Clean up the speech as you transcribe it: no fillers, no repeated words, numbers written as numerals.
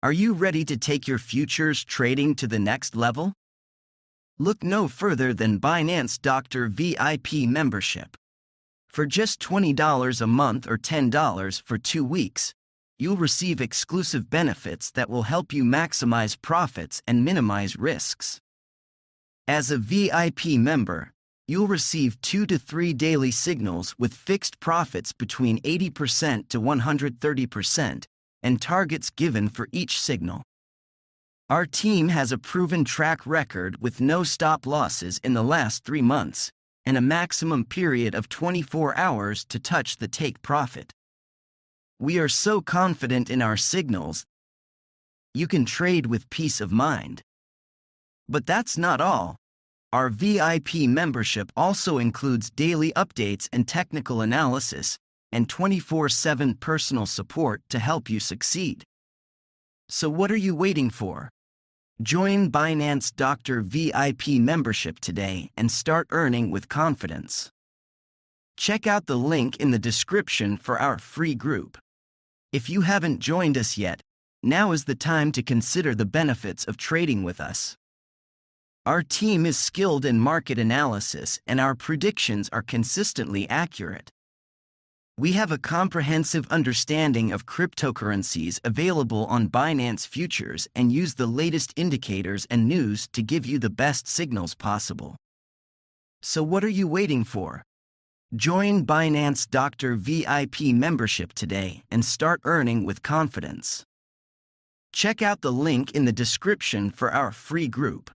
Are you ready to take your futures trading to the next level? Look no further than Binance Doctor VIP membership. For just $20 a month or $10 for 2 weeks, you'll receive exclusive benefits that will help you maximize profits and minimize risks. As a VIP member, you'll receive 2 to 3 daily signals with fixed profits between 80% to 130%, and targets given for each signal. Our team has a proven track record with no stop losses in the last 3 months, and a maximum period of 24 hours to touch the take profit. We are so confident in our signals, you can trade with peace of mind. But that's not all. Our VIP membership also includes daily updates and technical analysis, and 24/7 personal support to help you succeed. So what are you waiting for? Join Binance Doctor VIP membership today and start earning with confidence. Check out the link in the description for our free group. If you haven't joined us yet, now is the time to consider the benefits of trading with us. Our team is skilled in market analysis and our predictions are consistently accurate. We have a comprehensive understanding of cryptocurrencies available on Binance Futures and use the latest indicators and news to give you the best signals possible. So what are you waiting for? Join Binance Doctor VIP membership today and start earning with confidence. Check out the link in the description for our free group.